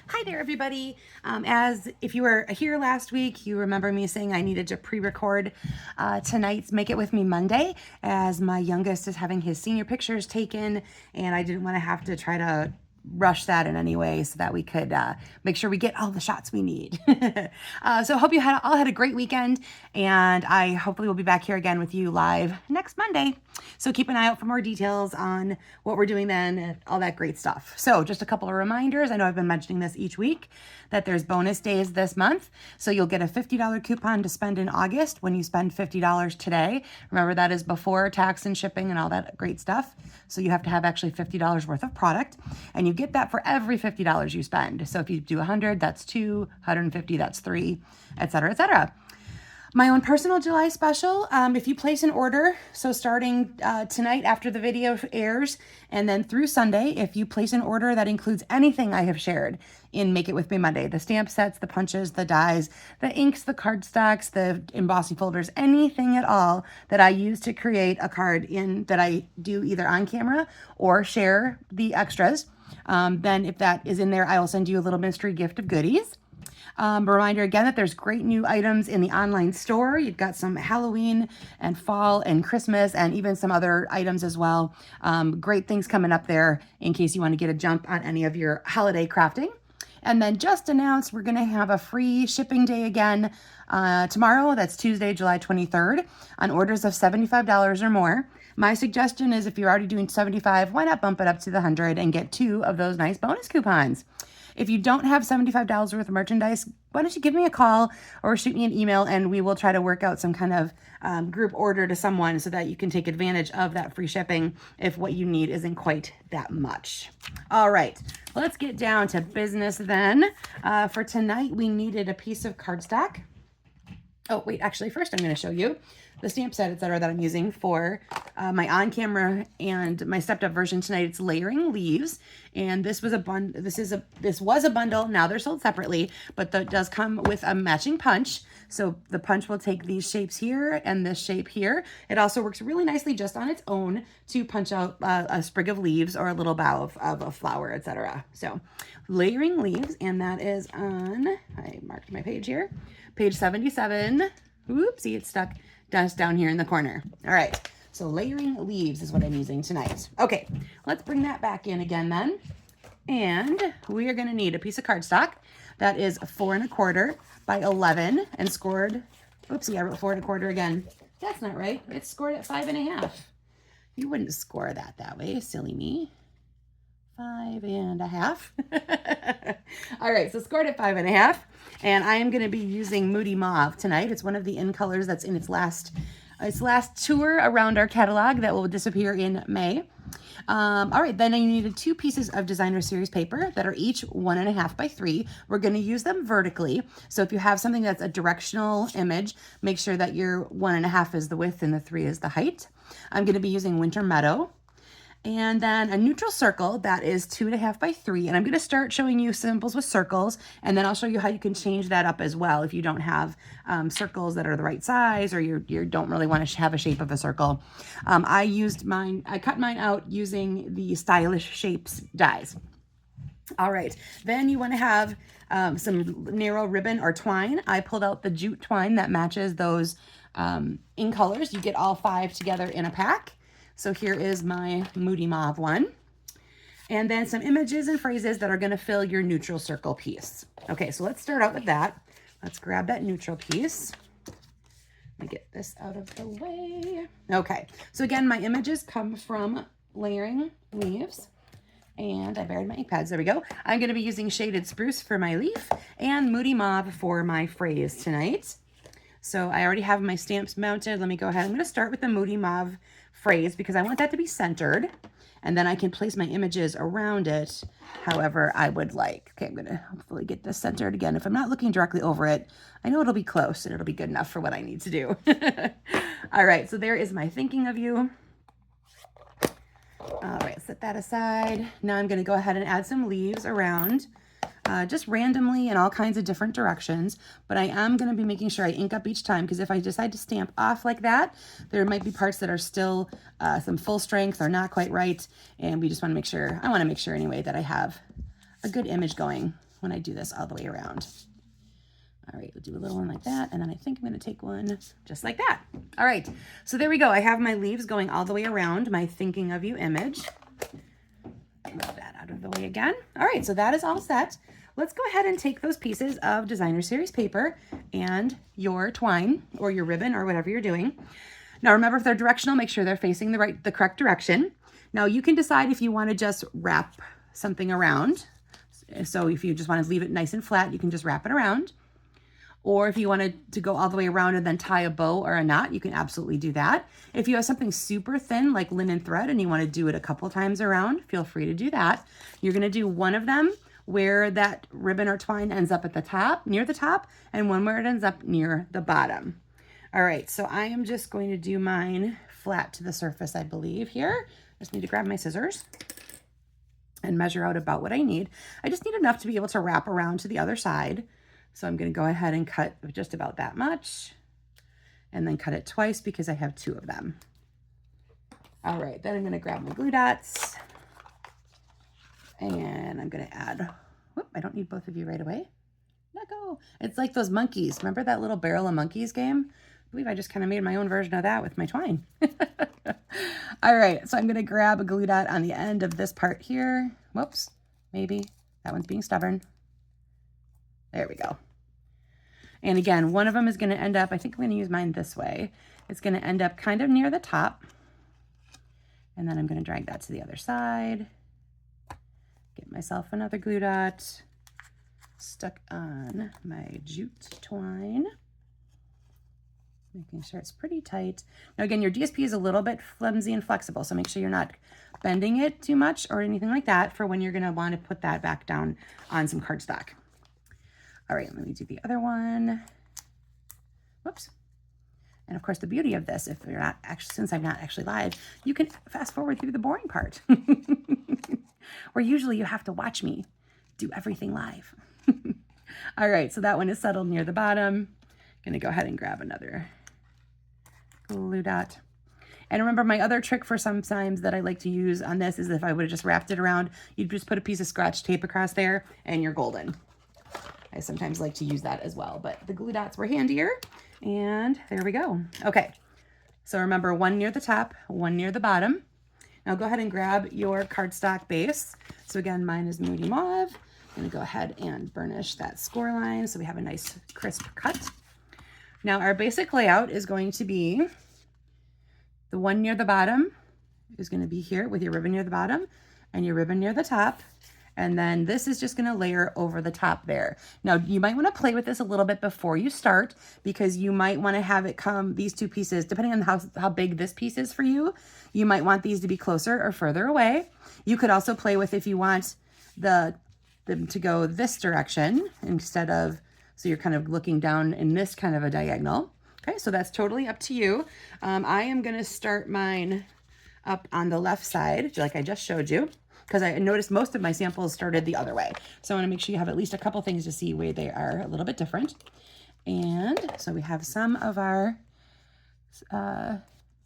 Hi there, everybody. As if you were here last week, you remember me saying I needed to pre-record tonight's Make It With Me Monday, as my youngest is having his senior pictures taken, and I didn't want to have to try to rush that in any way so that we could make sure we get all the shots we need. So I hope you all had a great weekend, and I hopefully will be back here again with you live next Monday. So keep an eye out for more details on what we're doing then and all that great stuff. So just a couple of reminders. I know I've been mentioning this each week, that there's bonus days this month. So you'll get a $50 coupon to spend in August when you spend $50 today. Remember, that is before tax and shipping and all that great stuff. So you have to have actually $50 worth of product, and you get that for every $50 you spend. So if you do 100, that's 2, 150, that's 3, etc., etc. My own personal July special, if you place an order, so starting tonight after the video airs, and then through Sunday, if you place an order that includes anything I have shared in Make It With Me Monday, the stamp sets, the punches, the dies, the inks, the cardstocks, the embossing folders, anything at all that I use to create a card in that I do either on camera or share the extras, then if that is in there, I will send you a little mystery gift of goodies. A reminder again that there's great new items in the online store. You've got some Halloween and fall and Christmas and even some other items as well. Great things coming up there in case you want to get a jump on any of your holiday crafting. And then just announced we're going to have a free shipping day again tomorrow. That's Tuesday, July 23rd, on orders of $75 or more. My suggestion is if you're already doing 75, why not bump it up to the 100 and get 2 of those nice bonus coupons? If you don't have $75 worth of merchandise, why don't you give me a call or shoot me an email, and we will try to work out some kind of group order to someone so that you can take advantage of that free shipping if what you need isn't quite that much. All right, let's get down to business then. For tonight, we needed a piece of cardstock. Oh, wait, actually, first I'm going to show you the stamp set, etc., that I'm using for my on-camera and my stepped-up version tonight. It's layering leaves, and this was a bundle. Now they're sold separately, but that does come with a matching punch. So the punch will take these shapes here and this shape here. It also works really nicely just on its own to punch out a sprig of leaves or a little bough of a flower, etc. So layering leaves, and that is on, I marked my page here, page 77. Oopsie, it's stuck just down here in the corner. All right, so layering leaves is what I'm using tonight. Okay, let's bring that back in again then. And we are gonna need a piece of cardstock that is 4 1/4 by 11 and scored, oopsie, I wrote 4 1/4 again. That's not right, it's scored at 5 1/2. You wouldn't score that way, silly me. 5 1/2. All right, so scored at 5 1/2. And I am going to be using Moody Mauve tonight. It's one of the in colors that's in its last tour around our catalog that will disappear in May. All right, then I needed 2 pieces of designer series paper that are each 1 1/2 by 3. We're going to use them vertically. So if you have something that's a directional image, make sure that your 1 1/2 is the width and the 3 is the height. I'm going to be using Winter Meadow. And then a neutral circle that is 2 1/2 by 3. And I'm going to start showing you symbols with circles, and then I'll show you how you can change that up as well if you don't have circles that are the right size, or you don't really want to have a shape of a circle. I cut mine out using the Stylish Shapes dies. All right, then you want to have some narrow ribbon or twine. I pulled out the jute twine that matches those in colors. You get all 5 together in a pack. So here is my Moody Mauve one. And then some images and phrases that are going to fill your neutral circle piece. Okay, so let's start out with that. Let's grab that neutral piece. Let me get this out of the way. Okay, so again, my images come from layering leaves. And I buried my ink pads. There we go. I'm going to be using Shaded Spruce for my leaf and Moody Mauve for my phrase tonight. So I already have my stamps mounted. Let me go ahead. I'm going to start with the Moody Mauve phrase because I want that to be centered, and then I can place my images around it however I would like. Okay, I'm going to hopefully get this centered again. If I'm not looking directly over it, I know it'll be close and it'll be good enough for what I need to do. All right, so there is my thinking of you. All right, set that aside. Now I'm going to go ahead and add some leaves around just randomly in all kinds of different directions, but I am going to be making sure I ink up each time, because if I decide to stamp off like that, there might be parts that are still some full strength or not quite right, and we just want to make sure, I want to make sure anyway, that I have a good image going when I do this all the way around. All right, we'll do a little one like that, and then I think I'm going to take one just like that. All right, so there we go. I have my leaves going all the way around my thinking of you image. Move that out of the way again. All right, so that is all set. Let's go ahead and take those pieces of designer series paper and your twine or your ribbon or whatever you're doing. Now remember, if they're directional, make sure they're facing the correct direction. Now you can decide if you want to just wrap something around. So if you just want to leave it nice and flat, you can just wrap it around. Or if you wanted to go all the way around and then tie a bow or a knot, you can absolutely do that. If you have something super thin like linen thread and you want to do it a couple times around, feel free to do that. You're going to do one of them where that ribbon or twine ends up at the top, near the top, and one where it ends up near the bottom. All right, so I am just going to do mine flat to the surface, I believe here. I just need to grab my scissors and measure out about what I need. I just need enough to be able to wrap around to the other side. So I'm going to go ahead and cut just about that much and then cut it twice because I have 2 of them. All right, then I'm going to grab my glue dots and I'm going to add, whoop, I don't need both of you right away. Let go. It's like those monkeys. Remember that little barrel of monkeys game? I believe I just kind of made my own version of that with my twine. All right, so I'm going to grab a glue dot on the end of this part here. Whoops, maybe that one's being stubborn. There we go. And again, one of them is going to end up, I think I'm going to use mine this way. It's going to end up kind of near the top. And then I'm going to drag that to the other side. Get myself another glue dot stuck on my jute twine. Making sure it's pretty tight. Now again, your DSP is a little bit flimsy and flexible, so make sure you're not bending it too much or anything like that for when you're going to want to put that back down on some cardstock. All right, let me do the other one. Whoops. And of course, the beauty of this, if you're not actually, since I'm not actually live, you can fast forward through the boring part. Where usually you have to watch me do everything live. All right, so that one is settled near the bottom. Gonna go ahead and grab another glue dot. And remember, my other trick for sometimes that I like to use on this is if I would have just wrapped it around, you'd just put a piece of scotch tape across there and you're golden. I sometimes like to use that as well, but the glue dots were handier, and there we go. Okay, so remember, one near the top, one near the bottom. Now go ahead and grab your cardstock base. So again, mine is Moody Mauve. I'm gonna go ahead and burnish that score line so we have a nice crisp cut. Now our basic layout is going to be the one near the bottom is going to be here with your ribbon near the bottom and your ribbon near the top. And then this is just going to layer over the top there. Now you might want to play with this a little bit before you start because you might want to have it come, these 2 pieces, depending on how big this piece is for you, you might want these to be closer or further away. You could also play with if you want them to go this direction instead of, so you're kind of looking down in this kind of a diagonal. Okay, so that's totally up to you. I am going to start mine up on the left side, like I just showed you, because I noticed most of my samples started the other way. So I want to make sure you have at least a couple things to see where they are a little bit different. And so we have some of our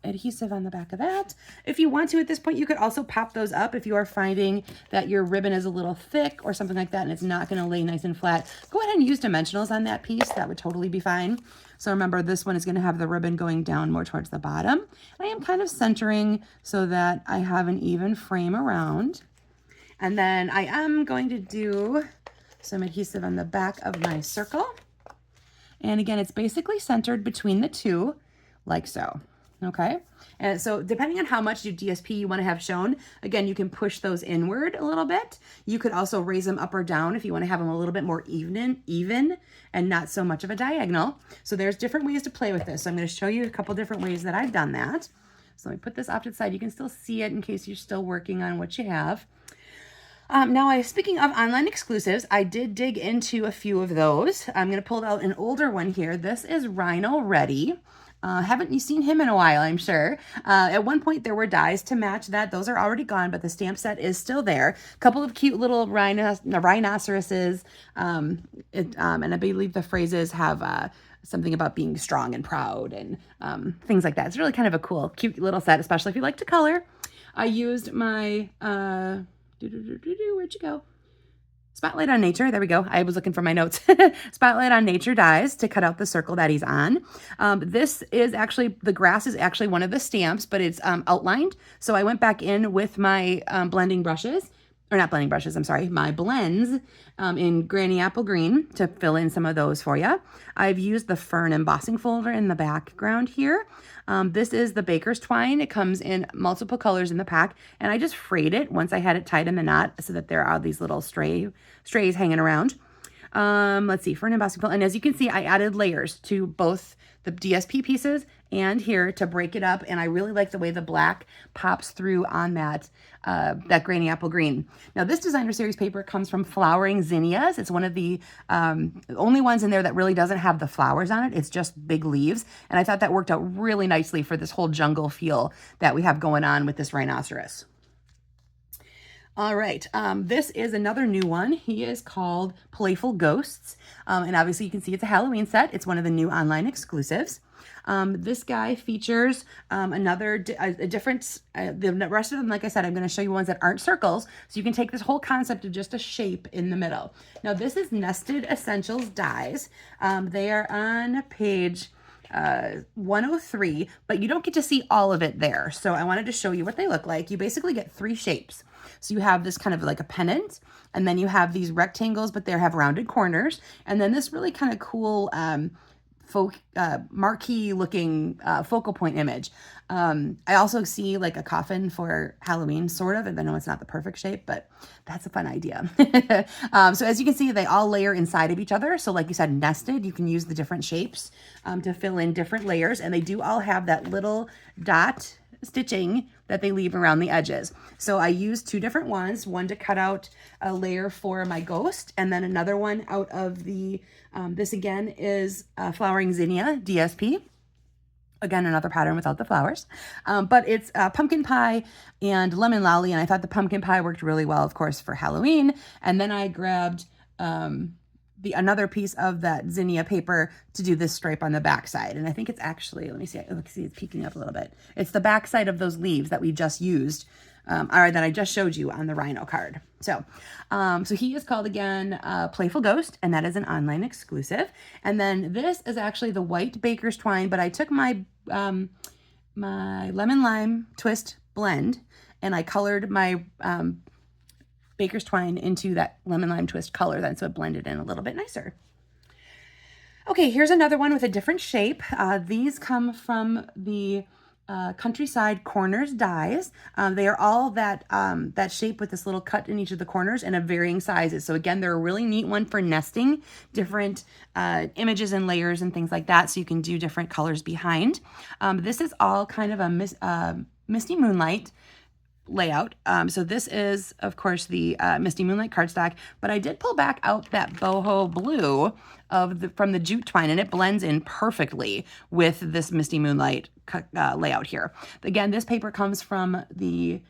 adhesive on the back of that. If you want to at this point, you could also pop those up if you are finding that your ribbon is a little thick or something like that and it's not going to lay nice and flat. Go ahead and use dimensionals on that piece. That would totally be fine. So remember, this one is going to have the ribbon going down more towards the bottom. I am kind of centering so that I have an even frame around. And then I am going to do some adhesive on the back of my circle. And again, it's basically centered between the 2, like so. Okay, and so depending on how much DSP you want to have shown, again, you can push those inward a little bit. You could also raise them up or down if you want to have them a little bit more even and not so much of a diagonal. So there's different ways to play with this. So I'm going to show you a couple different ways that I've done that. So let me put this off to the side. You can still see it in case you're still working on what you have. Now, speaking of online exclusives, I did dig into a few of those. I'm going to pull out an older one here. This is Rhino Ready. Haven't you seen him in a while, I'm sure. At one point, there were dies to match that. Those are already gone, but the stamp set is still there. A couple of cute little rhinoceroses, and I believe the phrases have something about being strong and proud and things like that. It's really kind of a cool, cute little set, especially if you like to color. I used my, where'd you go? Spotlight on Nature, there we go. I was looking for my notes. Spotlight on Nature dies to cut out the circle that he's on. This is actually, the grass is actually one of the stamps, but it's outlined. So I went back in with my blending brushes, or not blending brushes, I'm sorry, my blends in Granny Apple Green to fill in some of those for you. I've used the fern embossing folder in the background here. This is the baker's twine. It comes in multiple colors in the pack, and I just frayed it once I had it tied in the knot so that there are these little strays hanging around. Let's see, fern embossing folder. And as you can see, I added layers to both the DSP pieces and here to break it up. And I really like the way the black pops through on that Granny Apple Green. Now this designer series paper comes from Flowering Zinnias. It's one of the only ones in there that really doesn't have the flowers on it. It's just big leaves. And I thought that worked out really nicely for this whole jungle feel that we have going on with this rhinoceros. All right, this is another new one. He is called Playful Ghosts. And obviously you can see it's a Halloween set. It's one of the new online exclusives. This guy features a different, the rest of them, like I said, I'm going to show you ones that aren't circles. So you can take this whole concept of just a shape in the middle. Now this is Nested Essentials Dies. They are on page 103, but you don't get to see all of it there. So I wanted to show you what they look like. You basically get 3 shapes. So you have this kind of like a pennant, and then you have these rectangles, but they have rounded corners. And then this really kind of cool marquee looking focal point image. I also see like a coffin for Halloween, sort of. And I know it's not the perfect shape, but that's a fun idea. So as you can see, they all layer inside of each other. So like you said, nested, you can use the different shapes to fill in different layers. And they do all have that little dot stitching that they leave around the edges. So I used 2 different ones, one to cut out a layer for my ghost, and then another one out of the, this again is Flowering Zinnia DSP. Again, another pattern without the flowers, but it's pumpkin pie and lemon lolly. And I thought the pumpkin pie worked really well, of course, for Halloween. And then I grabbed another piece of that zinnia paper to do this stripe on the back side. And I think it's actually, let me see, it's peeking up a little bit. It's the back side of those leaves that we just used, or that I just showed you on the rhino card. So, so he is called again, Playful Ghost, and that is an online exclusive. And then this is actually the white baker's twine, but I took my, my lemon lime twist blend and I colored my, baker's twine into that lemon lime twist color then, so it blended in a little bit nicer. Okay, here's another one with a different shape. These come from the Countryside Corners dies. They are all that that shape with this little cut in each of the corners and of varying sizes. So again, they're a really neat one for nesting different images and layers and things like that, so you can do different colors behind. This is all kind of a Misty Moonlight layout. So this is, of course, the Misty Moonlight cardstock, but I did pull back out that boho blue from the jute twine, and it blends in perfectly with this Misty Moonlight layout here. Again, this paper comes from the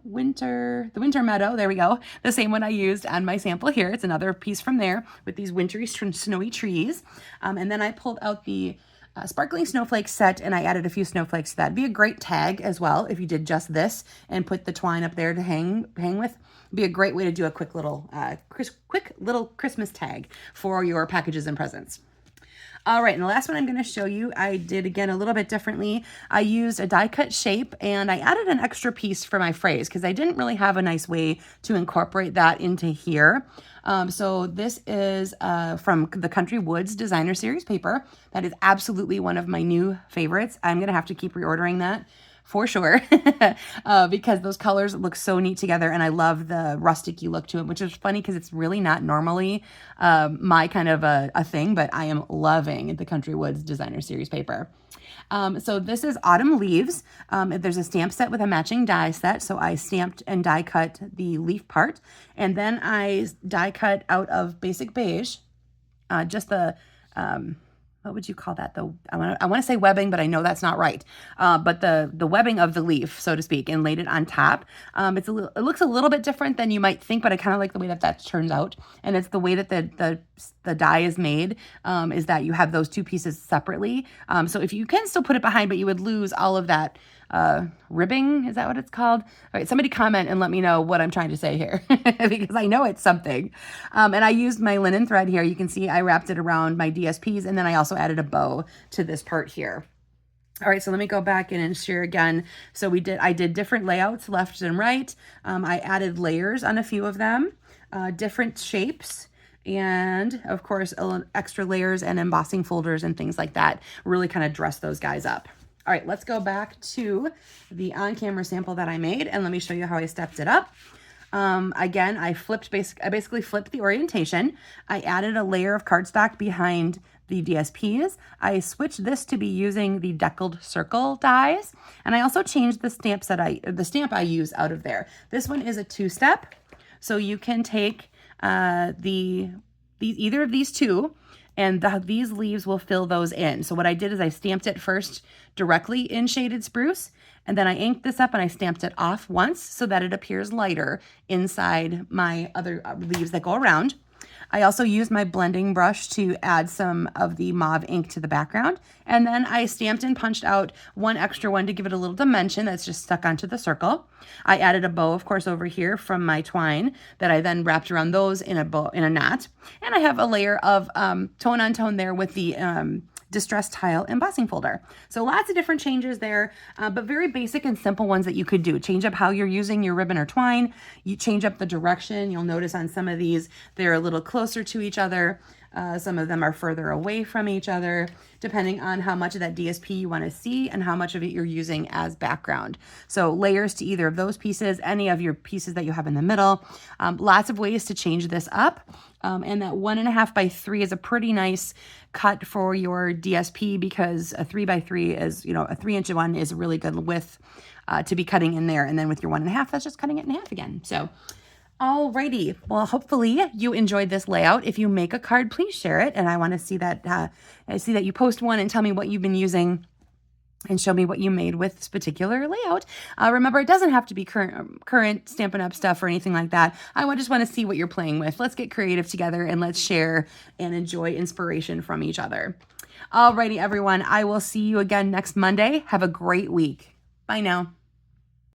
Winter Meadow. There we go. The same one I used on my sample here. It's another piece from there with these wintry snowy trees. And then I pulled out the Sparkling Snowflake set, and I added a few snowflakes to that. It'd be a great tag as well if you did just this and put the twine up there to hang with. It'd be a great way to do a quick little Christmas tag for your packages and presents. All right, and the last one I'm going to show you, I did again a little bit differently. I used a die cut shape, and I added an extra piece for my phrase because I didn't really have a nice way to incorporate that into here. So this is from the Country Woods Designer Series paper. That is absolutely one of my new favorites. I'm going to have to keep reordering that for sure because those colors look so neat together, and I love the rustic-y look to it, which is funny because it's really not normally my kind of a thing, but I am loving the Country Woods Designer Series paper. So this is Autumn Leaves. There's a stamp set with a matching die set, so I stamped and die cut the leaf part, and then I die cut out of Basic Beige just the what would you call that? I want to say webbing, but I know that's not right. But the webbing of the leaf, so to speak, and laid it on top. It looks a little bit different than you might think, but I kind of like the way that turns out. And it's the way that the die is made, is that you have those 2 pieces separately. So if you can still put it behind, but you would lose all of that ribbing. Is that what it's called? All right, somebody comment and let me know what I'm trying to say here because I know it's something. And I used my linen thread here. You can see I wrapped it around my DSPs, and then I also added a bow to this part here. All right, so let me go back in and share again. So I did different layouts left and right. I added layers on a few of them, different shapes, and of course, extra layers and embossing folders and things like that. Really kind of dress those guys up. All right, let's go back to the on-camera sample that I made, and let me show you how I stepped it up. Again, I basically flipped the orientation. I added a layer of cardstock behind the DSPs. I switched this to be using the deckled circle dies, and I also changed the stamp I use out of there. This one is a 2-step, so you can take either of these two, and these leaves will fill those in. So what I did is I stamped it first directly in shaded spruce, and then I inked this up and I stamped it off once so that it appears lighter inside my other leaves that go around. I also used my blending brush to add some of the mauve ink to the background. And then I stamped and punched out one extra one to give it a little dimension that's just stuck onto the circle. I added a bow, of course, over here from my twine that I then wrapped around those in a knot. And I have a layer of tone on tone there with the distress tile embossing folder. So lots of different changes there, but very basic and simple ones that you could do. Change up how you're using your ribbon or twine. You change up the direction. You'll notice on some of these, they're a little closer to each other. Some of them are further away from each other, depending on how much of that DSP you want to see and how much of it you're using as background. So layers to either of those pieces, any of your pieces that you have in the middle. Lots of ways to change this up. And that 1.5 by 3 is a pretty nice cut for your DSP because a 3 by 3 is, a 3-inch one is a really good width to be cutting in there. And then with your 1.5, that's just cutting it in half again. So alrighty, well, hopefully you enjoyed this layout. If you make a card, please share it. And I want to see that, you post one and tell me what you've been using and show me what you made with this particular layout. Remember, it doesn't have to be current Stampin' Up! Stuff or anything like that. I just want to see what you're playing with. Let's get creative together and let's share and enjoy inspiration from each other. Alrighty, everyone. I will see you again next Monday. Have a great week. Bye now.